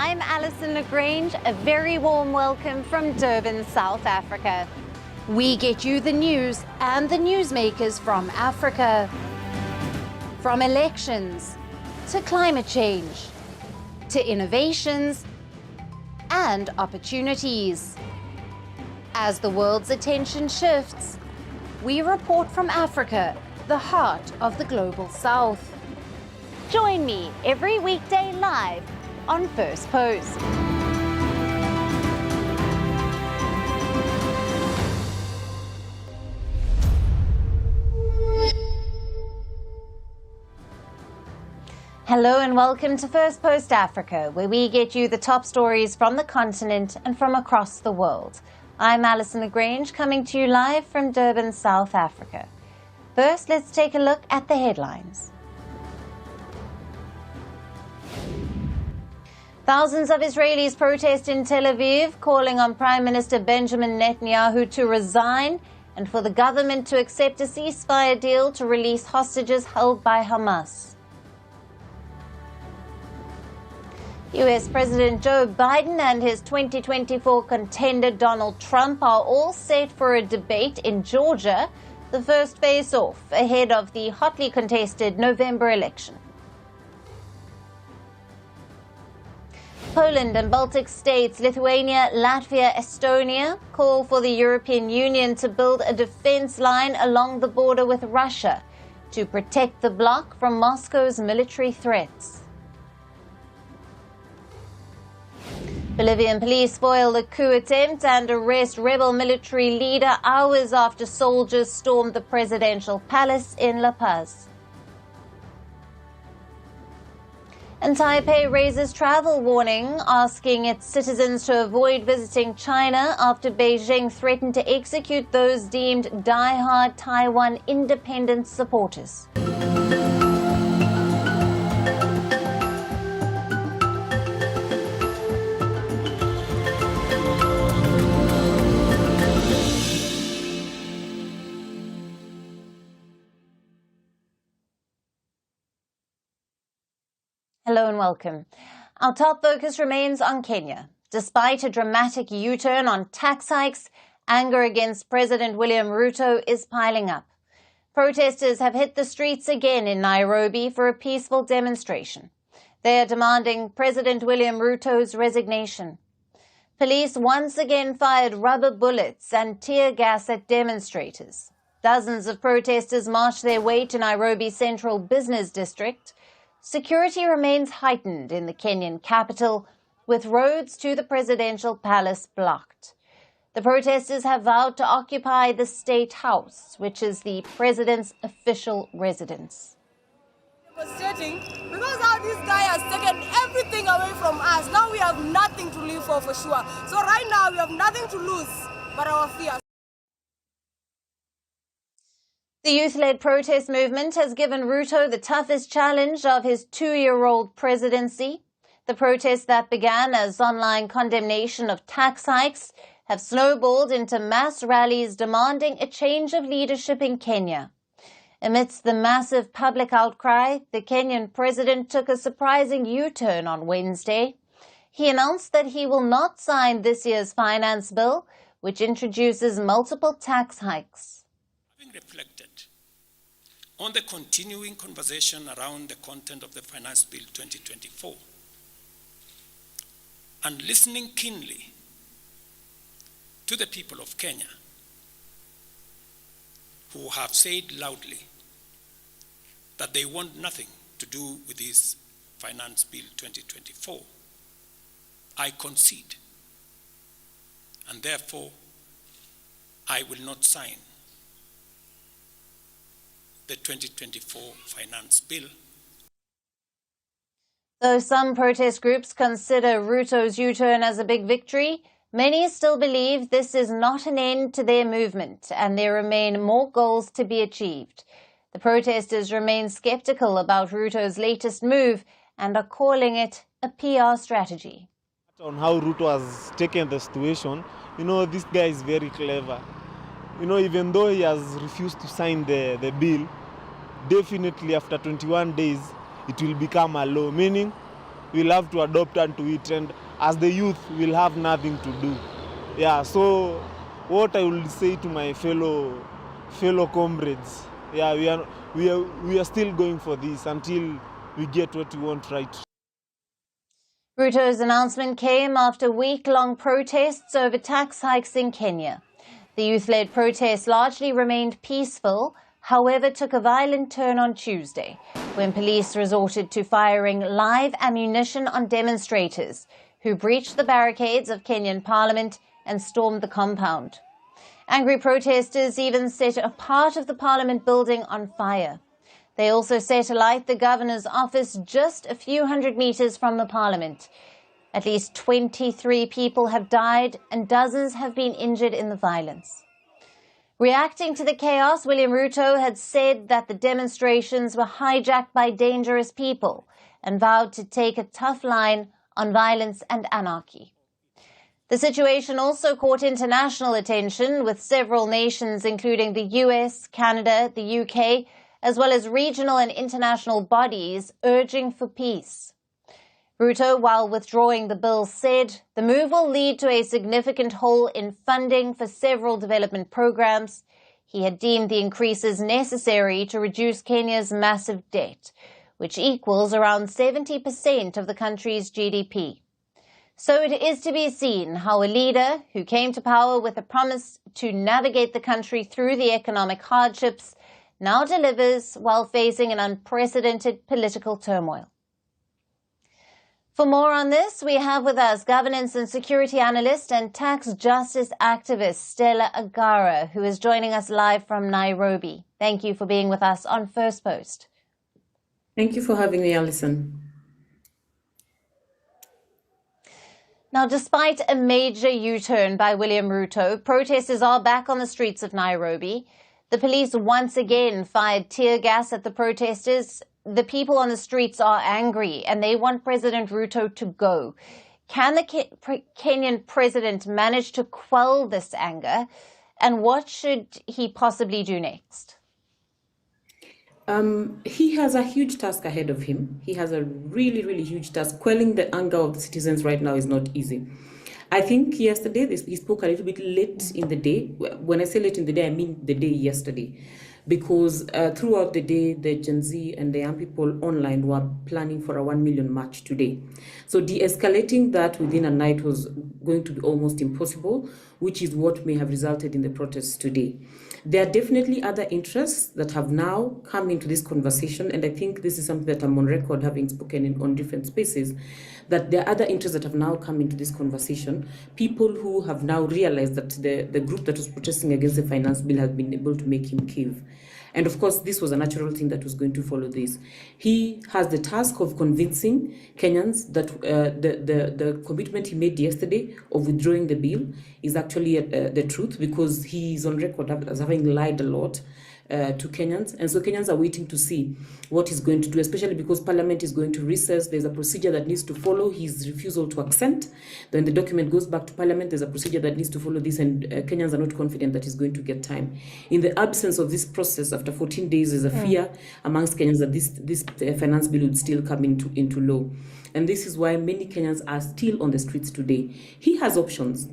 I'm Alyson Grange. A very warm welcome from Durban, South Africa. We get you the news and the newsmakers from Africa. From elections to climate change to innovations and opportunities. As the world's attention shifts, we report from Africa, the heart of the global South. Join me every weekday live on First Post. Hello and welcome to First Post Africa, where we get you the top stories from the continent and from across the world. I'm Alyson Grange, coming to you live from Durban, South Africa. First, let's take a look at the headlines. Thousands of Israelis protest in Tel Aviv, calling on Prime Minister Benjamin Netanyahu to resign and for the government to accept a ceasefire deal to release hostages held by Hamas. US President Joe Biden and his 2024 contender Donald Trump are all set for a debate in Georgia, the first face-off ahead of the hotly contested November election. Poland and Baltic states, Lithuania, Latvia, Estonia call for the European Union to build a defense line along the border with Russia to protect the bloc from Moscow's military threats. Bolivian police foil the coup attempt and arrest rebel military leader hours after soldiers stormed the presidential palace in La Paz. And Taipei raises travel warning, asking its citizens to avoid visiting China after Beijing threatened to execute those deemed die-hard Taiwan independence supporters. Hello and welcome. Our top focus remains on Kenya. Despite a dramatic U-turn on tax hikes, anger against President William Ruto is piling up. Protesters have hit the streets again in Nairobi for a peaceful demonstration. They are demanding President William Ruto's resignation. Police once again fired rubber bullets and tear gas at demonstrators. Dozens of protesters marched their way to Nairobi's central business district. Security remains heightened in the Kenyan capital, with roads to the presidential palace blocked. The protesters have vowed to occupy the State House, which is the president's official residence. Frustrating because how this guy has taken everything away from us. Now we have nothing to live for sure. So right now we have nothing to lose but our fears. The youth-led protest movement has given Ruto the toughest challenge of his 2-year-old presidency. The protests that began as online condemnation of tax hikes have snowballed into mass rallies demanding a change of leadership in Kenya. Amidst the massive public outcry, the Kenyan president took a surprising U-turn on Wednesday. He announced that he will not sign this year's finance bill, which introduces multiple tax hikes. Having reflected on the continuing conversation around the content of the Finance Bill 2024 and listening keenly to the people of Kenya who have said loudly that they want nothing to do with this Finance Bill 2024, I concede, and therefore I will not sign the 2024 Finance Bill. Though some protest groups consider Ruto's U-turn as a big victory, many still believe this is not an end to their movement and there remain more goals to be achieved. The protesters remain skeptical about Ruto's latest move and are calling it a PR strategy. On how Ruto has taken the situation, this guy is very clever. Even though he has refused to sign the bill, definitely after 21 days, it will become a law, meaning we'll have to adopt unto it, and as the youth, we'll have nothing to do. Yeah, so what I will say to my fellow comrades, yeah, we are still going for this until we get what we want right. Ruto's announcement came after week-long protests over tax hikes in Kenya. The youth-led protests largely remained peaceful, however took a violent turn on Tuesday, when police resorted to firing live ammunition on demonstrators, who breached the barricades of Kenyan parliament and stormed the compound. Angry protesters even set a part of the parliament building on fire. They also set alight the governor's office just a few hundred meters from the parliament. At least 23 people have died and dozens have been injured in the violence. Reacting to the chaos, William Ruto had said that the demonstrations were hijacked by dangerous people and vowed to take a tough line on violence and anarchy. The situation also caught international attention, with several nations, including the US, Canada, the UK, as well as regional and international bodies, urging for peace. Ruto, while withdrawing the bill, said the move will lead to a significant hole in funding for several development programs. He had deemed the increases necessary to reduce Kenya's massive debt, which equals around 70% of the country's GDP. So it is to be seen how a leader who came to power with a promise to navigate the country through the economic hardships now delivers while facing an unprecedented political turmoil. For more on this, we have with us governance and security analyst and tax justice activist Stella Agara, who is joining us live from Nairobi. Thank you for being with us on Firstpost. Thank you for having me, Alyson. Now, despite a major U-turn by William Ruto, protesters are back on the streets of Nairobi. The police once again fired tear gas at the protesters. The people on the streets are angry and they want President Ruto to go. Can the Kenyan president manage to quell this anger? And what should he possibly do next? He has a huge task ahead of him. He has a really, really huge task. Quelling the anger of the citizens right now is not easy. I think yesterday he spoke a little bit late in the day. When I say late in the day, I mean the day yesterday. Because throughout the day, the Gen Z and the young people online were planning for a 1 million march today. So de-escalating that within a night was going to be almost impossible, which is what may have resulted in the protests today. There are definitely other interests that have now come into this conversation, and I think this is something that I'm on record having spoken on different spaces, that there are other interests that have now come into this conversation. People who have now realized that the group that was protesting against the finance bill has been able to make him cave. And of course, this was a natural thing that was going to follow this. He has the task of convincing Kenyans that the commitment he made yesterday of withdrawing the bill is actually the truth, because he is on record as having lied a lot to Kenyans. And so Kenyans are waiting to see what he's going to do, especially because Parliament is going to recess. There's a procedure that needs to follow his refusal to accent. Then the document goes back to Parliament. There's a procedure that needs to follow this, and Kenyans are not confident that he's going to get time. In the absence of this process, after 14 days, there's a fear amongst Kenyans that this finance bill would still come into law. And this is why many Kenyans are still on the streets today. He has options.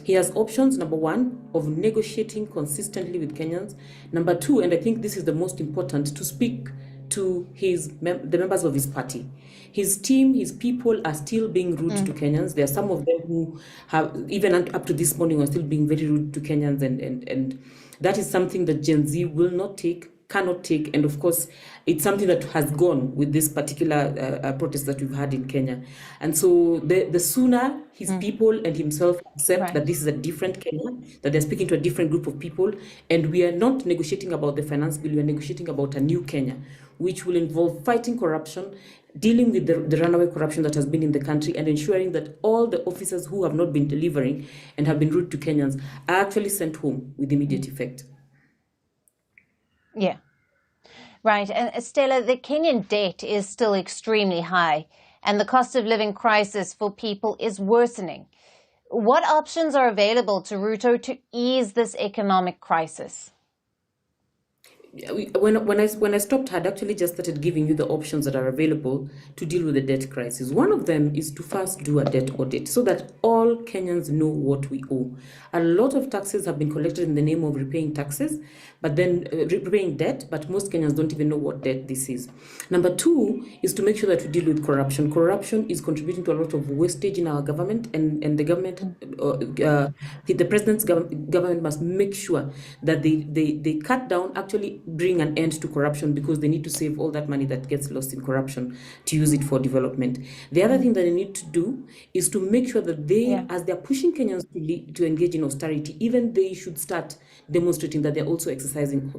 He has options, number one, of negotiating consistently with Kenyans. Number two, and I think this is the most important, to speak to the members of his party. His team, his people are still being rude to Kenyans. There are some of them who have, even up to this morning, are still being very rude to Kenyans. And that is something that Gen Z will not take, cannot take, and of course it's something that has gone with this particular protest that we've had in Kenya. And so the sooner his people and himself accept that this is a different Kenya, that they're speaking to a different group of people, and we are not negotiating about the finance bill, we are negotiating about a new Kenya, which will involve fighting corruption, dealing with the runaway corruption that has been in the country, and ensuring that all the officers who have not been delivering and have been rude to Kenyans are actually sent home with immediate effect. Yeah, right. And Stella, the Kenyan debt is still extremely high, and the cost of living crisis for people is worsening. What options are available to Ruto to ease this economic crisis? when I stopped, I had actually just started giving you the options that are available to deal with the debt crisis. One of them is to first do a debt audit so that all Kenyans know what we owe. A lot of taxes have been collected in the name of repaying taxes, but then repaying debt, but most Kenyans don't even know what debt this is. Number two is to make sure that we deal with corruption. Corruption is contributing to a lot of wastage in our government, and the government, the president's government must make sure that they cut down, actually bring an end to corruption, because they need to save all that money that gets lost in corruption to use it for development. The other thing that they need to do is to make sure that they, as they're pushing Kenyans to engage in austerity, even they should start demonstrating that they're also exercising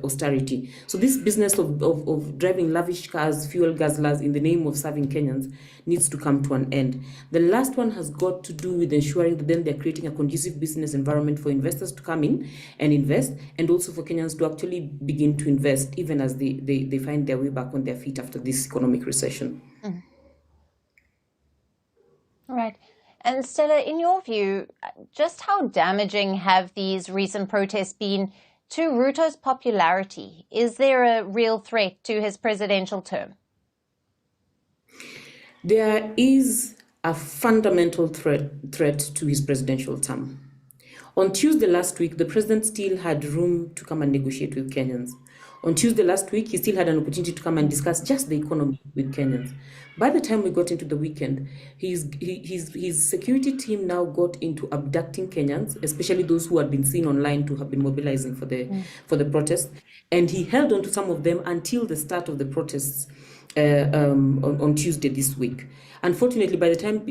austerity. So this business of driving lavish cars, fuel guzzlers in the name of serving Kenyans needs to come to an end. The last one has got to do with ensuring that then they're creating a conducive business environment for investors to come in and invest, and also for Kenyans to actually begin to invest, even as they find their way back on their feet after this economic recession. All right. And Stella, in your view, just how damaging have these recent protests been to Ruto's popularity? Is there a real threat to his presidential term? There is a fundamental threat to his presidential term. On Tuesday last week, the president still had room to come and negotiate with Kenyans. On Tuesday last week, he still had an opportunity to come and discuss just the economy with Kenyans. By the time we got into the weekend, his security team now got into abducting Kenyans, especially those who had been seen online to have been mobilizing for the protest. And he held on to some of them until the start of the protests on Tuesday this week. Unfortunately, by the time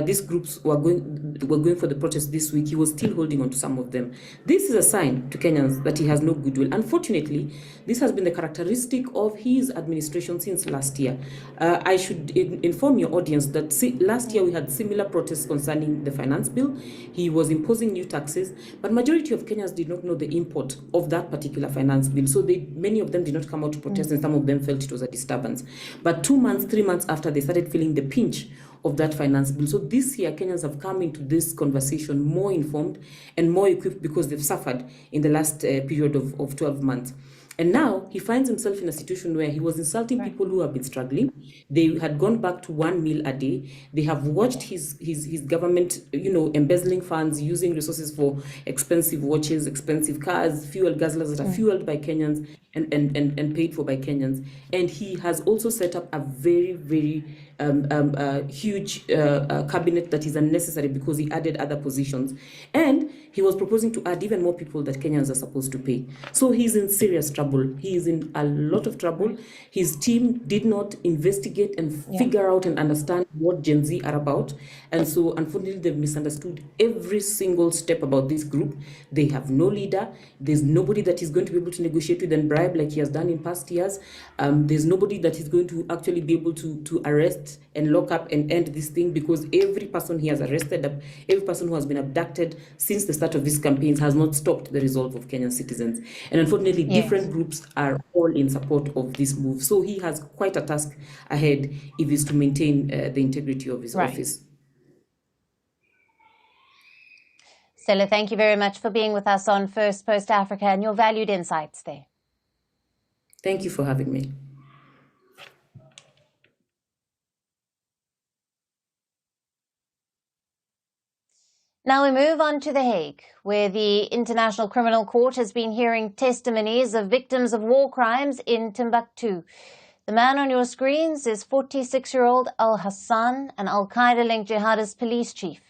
these groups were going for the protest this week, he was still holding on to some of them. This is a sign to Kenyans that he has no goodwill. Unfortunately, this has been the characteristic of his administration since last year. I should inform your audience that last year we had similar protests concerning the finance bill. He was imposing new taxes, but majority of Kenyans did not know the import of that particular finance bill. So many of them did not come out to protest, and some of them felt it was a disturbance. But 2 months, 3 months after, they started feeling the pinch of that finance bill. So this year, Kenyans have come into this conversation more informed and more equipped, because they've suffered in the last period of 12 months. And now he finds himself in a situation where he was insulting people who have been struggling. They had gone back to 1 meal a day. They have watched his government, embezzling funds, using resources for expensive watches, expensive cars, fuel guzzlers that are fueled by Kenyans and paid for by Kenyans. And he has also set up a very, very huge cabinet that is unnecessary, because he added other positions. And he was proposing to add even more people that Kenyans are supposed to pay. So he's in serious trouble. He is in a lot of trouble. His team did not investigate and figure out and understand what Gen Z are about. And so, unfortunately, they've misunderstood every single step about this group. They have no leader. There's nobody that is going to be able to negotiate with and bribe like he has done in past years. There's nobody that is going to actually be able to arrest and lock up and end this thing, because every person he has arrested, every person who has been abducted since the start of these campaigns has not stopped the resolve of Kenyan citizens. And unfortunately, different groups are all in support of this move. So he has quite a task ahead if he's to maintain the integrity of his office. Stella, thank you very much for being with us on Firstpost Africa and your valued insights there. Thank you for having me. Now we move on to The Hague, where the International Criminal Court has been hearing testimonies of victims of war crimes in Timbuktu. The man on your screens is 46-year-old Al-Hassan, an Al-Qaeda-linked jihadist police chief.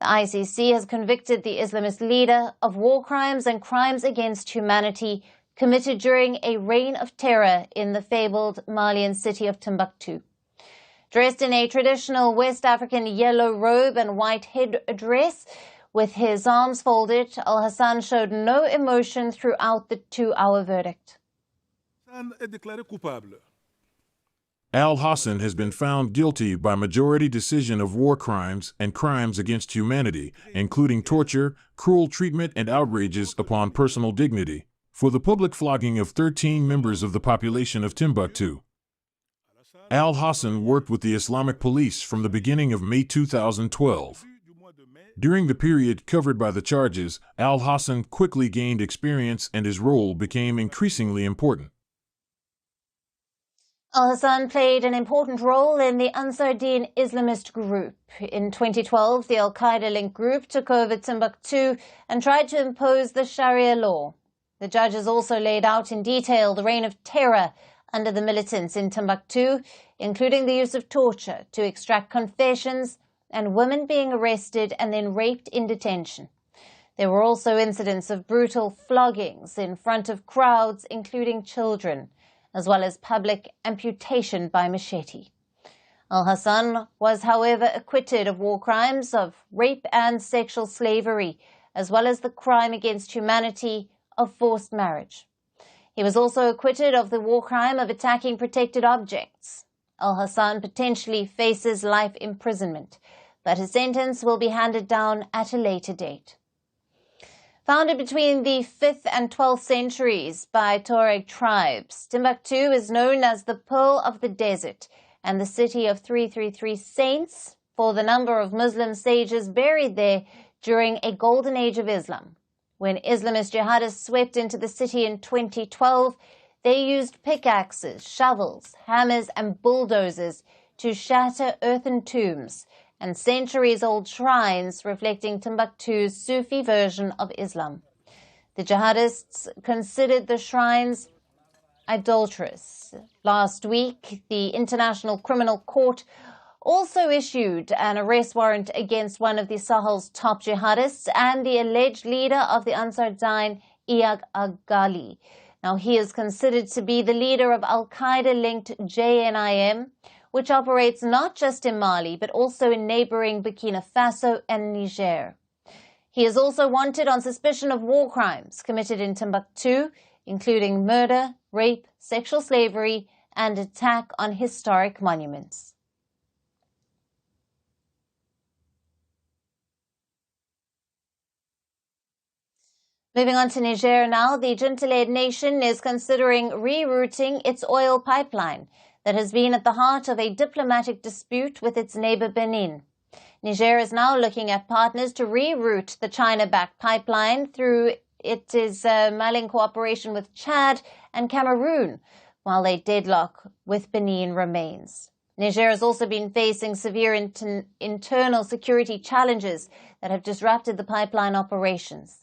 The ICC has convicted the Islamist leader of war crimes and crimes against humanity committed during a reign of terror in the fabled Malian city of Timbuktu. Dressed in a traditional West African yellow robe and white headdress, with his arms folded, Al-Hassan showed no emotion throughout the 2-hour verdict. Al-Hassan has been found guilty by majority decision of war crimes and crimes against humanity, including torture, cruel treatment, and outrages upon personal dignity, for the public flogging of 13 members of the population of Timbuktu. Al-Hassan worked with the Islamic police from the beginning of May 2012. During the period covered by the charges, Al-Hassan quickly gained experience and his role became increasingly important. Al-Hassan played an important role in the Ansar Dine Islamist group. In 2012, the Al-Qaeda-linked group took over Timbuktu and tried to impose the Sharia law. The judges also laid out in detail the reign of terror under the militants in Timbuktu, including the use of torture to extract confessions and women being arrested and then raped in detention. There were also incidents of brutal floggings in front of crowds, including children, as well as public amputation by machete. Al-Hassan was, however, acquitted of war crimes of rape and sexual slavery, as well as the crime against humanity of forced marriage. He was also acquitted of the war crime of attacking protected objects. Al-Hassan potentially faces life imprisonment, but his sentence will be handed down at a later date. Founded between the 5th and 12th centuries by Tuareg tribes, Timbuktu is known as the Pearl of the Desert and the city of 333 saints for the number of Muslim sages buried there during a golden age of Islam. When Islamist jihadists swept into the city in 2012, they used pickaxes, shovels, hammers and bulldozers to shatter earthen tombs and centuries-old shrines reflecting Timbuktu's Sufi version of Islam. The jihadists considered the shrines idolatrous. Last week, the International Criminal Court also issued an arrest warrant against one of the Sahel's top jihadists and the alleged leader of the Ansar Dine, Iyad Aghali. Now, he is considered to be the leader of Al-Qaeda-linked JNIM, which operates not just in Mali, but also in neighboring Burkina Faso and Niger. He is also wanted on suspicion of war crimes committed in Timbuktu, including murder, rape, sexual slavery, and attack on historic monuments. Moving on to Niger now, the junta-led nation is considering rerouting its oil pipeline that has been at the heart of a diplomatic dispute with its neighbor Benin. Niger is now looking at partners to reroute the China-backed pipeline through its Malin cooperation with Chad and Cameroon, while a deadlock with Benin remains. Niger has also been facing severe internal security challenges that have disrupted the pipeline operations.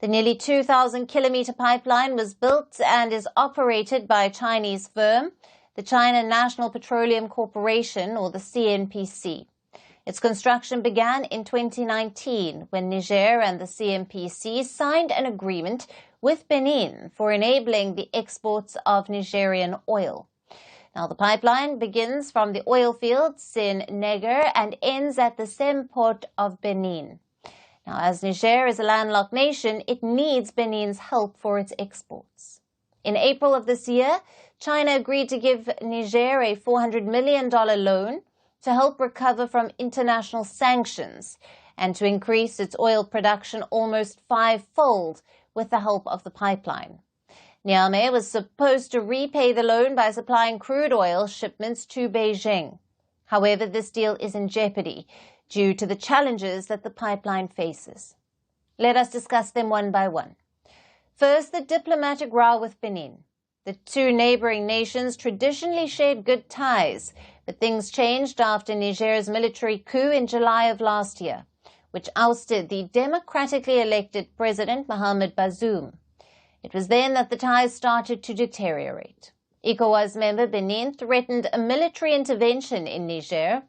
The nearly 2,000-kilometer pipeline was built and is operated by a Chinese firm, the China National Petroleum Corporation, or the CNPC. Its construction began in 2019 when Niger and the CNPC signed an agreement with Benin for enabling the exports of Nigerian oil. Now, the pipeline begins from the oil fields in Niger and ends at the Sem port of Benin. Now, as Niger is a landlocked nation, it needs Benin's help for its exports. In April of this year, China agreed to give Niger a $400 million loan to help recover from international sanctions and to increase its oil production almost fivefold with the help of the pipeline. Niamey was supposed to repay the loan by supplying crude oil shipments to Beijing. However, this deal is in jeopardy due to the challenges that the pipeline faces. Let us discuss them one by one. First, the diplomatic row with Benin. The two neighboring nations traditionally shared good ties, but things changed after Niger's military coup in July of last year, which ousted the democratically elected President Mohamed Bazoum. It was then that the ties started to deteriorate. ECOWAS member Benin threatened a military intervention in Niger,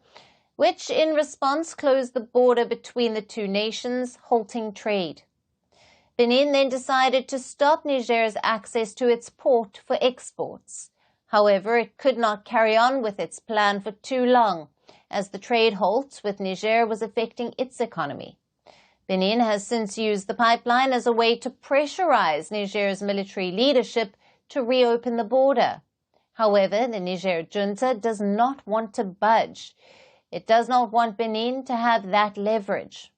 which in response closed the border between the two nations, halting trade. Benin then decided to stop Niger's access to its port for exports. However, it could not carry on with its plan for too long, as the trade halt with Niger was affecting its economy. Benin has since used the pipeline as a way to pressurize Niger's military leadership to reopen the border. However, the Niger junta does not want to budge. It does not want Benin to have that leverage.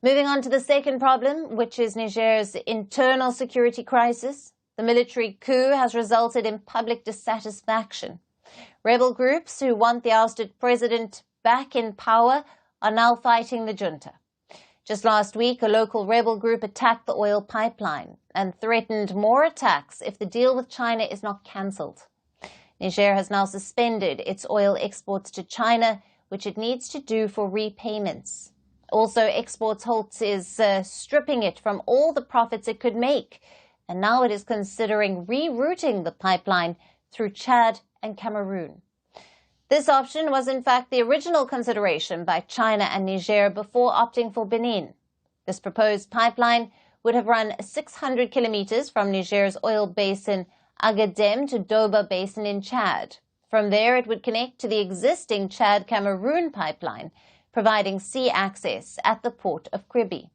Moving on to the second problem, which is Niger's internal security crisis. The military coup has resulted in public dissatisfaction. Rebel groups who want the ousted president back in power are now fighting the junta. Just last week, a local rebel group attacked the oil pipeline and threatened more attacks if the deal with China is not cancelled. Niger has now suspended its oil exports to China, which it needs to do for repayments. Also, Exports Halt is stripping it from all the profits it could make, and now it is considering rerouting the pipeline through Chad and Cameroon. This option was in fact the original consideration by China and Niger before opting for Benin. This proposed pipeline would have run 600 kilometers from Niger's oil basin Agadem to Doba Basin in Chad. From there, it would connect to the existing Chad-Cameroon pipeline, providing sea access at the port of Kribi.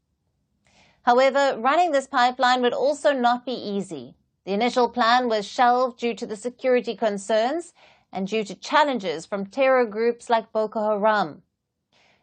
However, running this pipeline would also not be easy. The initial plan was shelved due to the security concerns and due to challenges from terror groups like Boko Haram.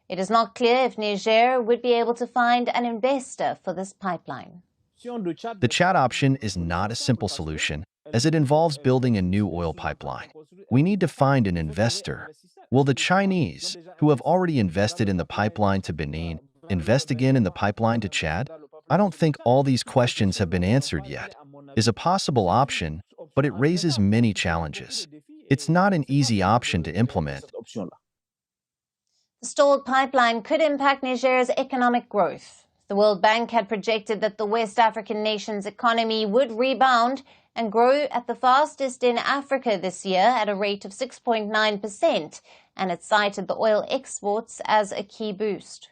It is not clear if Niger would be able to find an investor for this pipeline. The Chad option is not a simple solution, as it involves building a new oil pipeline. We need to find an investor. Will the Chinese, who have already invested in the pipeline to Benin, invest again in the pipeline to Chad? I don't think all these questions have been answered yet. It's a possible option, but it raises many challenges. It's not an easy option to implement. The stalled pipeline could impact Niger's economic growth. The World Bank had projected that the West African nation's economy would rebound and grow at the fastest in Africa this year at a rate of 6.9%, and it cited the oil exports as a key boost.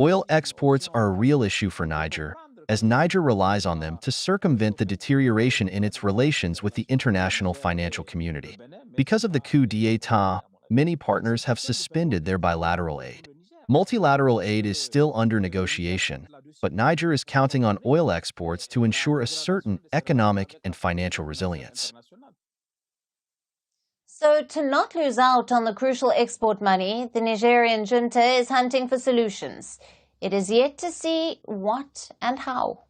Oil exports are a real issue for Niger, as Niger relies on them to circumvent the deterioration in its relations with the international financial community. Because of the coup d'etat, many partners have suspended their bilateral aid. Multilateral aid is still under negotiation, but Niger is counting on oil exports to ensure a certain economic and financial resilience. So, to not lose out on the crucial export money, the Nigerian junta is hunting for solutions. It is yet to see what and how.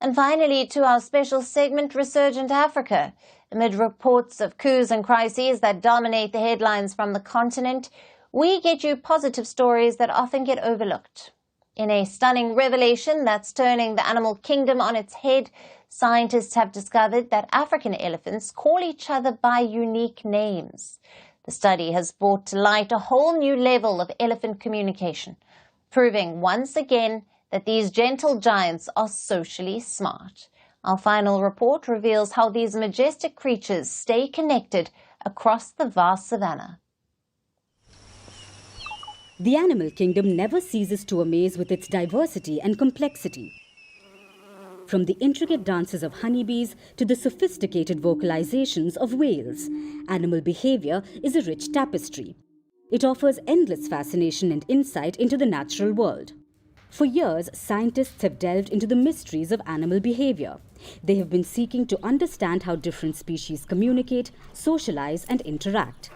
And finally, to our special segment, Resurgent Africa. Amid reports of coups and crises that dominate the headlines from the continent, we get you positive stories that often get overlooked. In a stunning revelation that's turning the animal kingdom on its head, scientists have discovered that African elephants call each other by unique names. The study has brought to light a whole new level of elephant communication, proving once again that these gentle giants are socially smart. Our final report reveals how these majestic creatures stay connected across the vast savanna. The animal kingdom never ceases to amaze with its diversity and complexity. From the intricate dances of honeybees to the sophisticated vocalizations of whales, animal behavior is a rich tapestry. It offers endless fascination and insight into the natural world. For years, scientists have delved into the mysteries of animal behavior. They have been seeking to understand how different species communicate, socialize, and interact.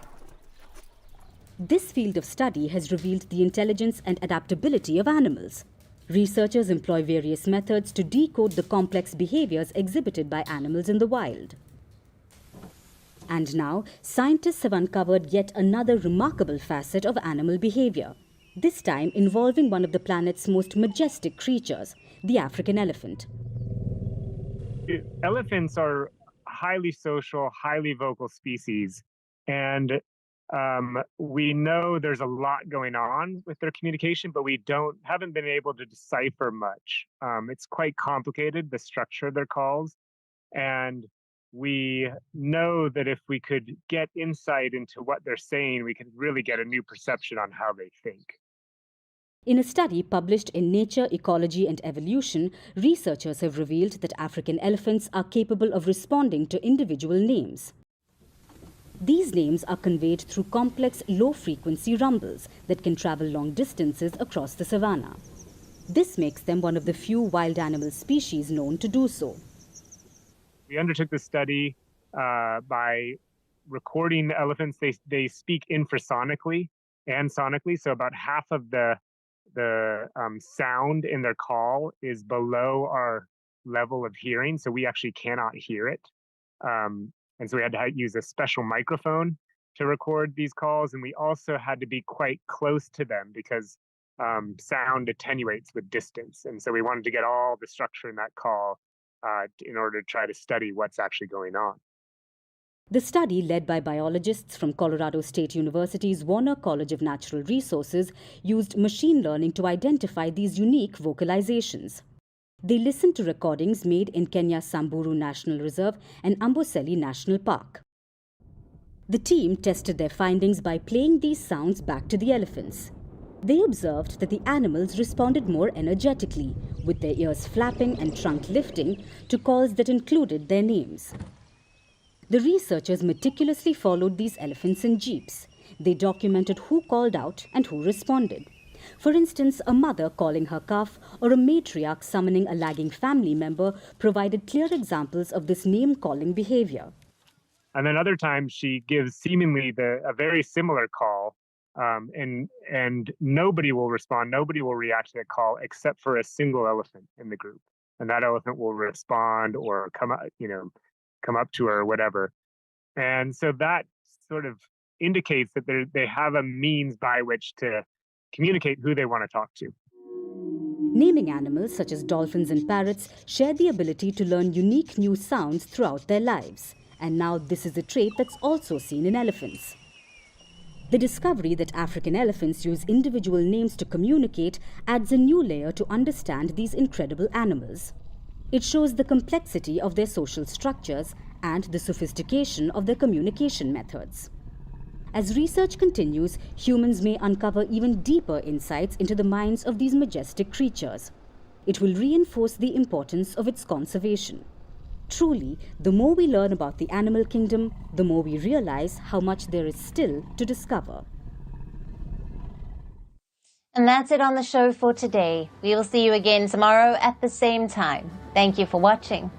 This field of study has revealed the intelligence and adaptability of animals. Researchers employ various methods to decode the complex behaviors exhibited by animals in the wild. And now, scientists have uncovered yet another remarkable facet of animal behavior, this time involving one of the planet's most majestic creatures, the African elephant. Elephants are highly social, highly vocal species, and we know there's a lot going on with their communication, but we haven't been able to decipher much. It's quite complicated, the structure of their calls, and we know that if we could get insight into what they're saying, we could really get a new perception on how they think. In a study published in Nature, Ecology and Evolution, researchers have revealed that African elephants are capable of responding to individual names. These names are conveyed through complex low-frequency rumbles that can travel long distances across the savanna. This makes them one of the few wild animal species known to do so. We undertook the study by recording the elephants. They speak infrasonically and sonically, so about half of the the sound in their call is below our level of hearing, so we actually cannot hear it. And so we had to use a special microphone to record these calls, and we also had to be quite close to them because sound attenuates with distance. And so we wanted to get all the structure in that call in order to try to study what's actually going on. The study, led by biologists from Colorado State University's Warner College of Natural Resources, used machine learning to identify these unique vocalizations. They listened to recordings made in Kenya's Samburu National Reserve and Amboseli National Park. The team tested their findings by playing these sounds back to the elephants. They observed that the animals responded more energetically, with their ears flapping and trunk lifting to calls that included their names. The researchers meticulously followed these elephants in jeeps. They documented who called out and who responded. For instance, a mother calling her calf or a matriarch summoning a lagging family member provided clear examples of this name-calling behavior. And then other times she gives seemingly a very similar call, and nobody will respond, nobody will react to the call except for a single elephant in the group. And that elephant will respond or come up to her or whatever. And so that sort of indicates that they have a means by which to communicate who they want to talk to. Naming animals such as dolphins and parrots share the ability to learn unique new sounds throughout their lives. And now this is a trait that's also seen in elephants. The discovery that African elephants use individual names to communicate adds a new layer to understand these incredible animals. It shows the complexity of their social structures and the sophistication of their communication methods. As research continues, humans may uncover even deeper insights into the minds of these majestic creatures. It will reinforce the importance of its conservation. Truly, the more we learn about the animal kingdom, the more we realize how much there is still to discover. And that's it on the show for today. We will see you again tomorrow at the same time. Thank you for watching.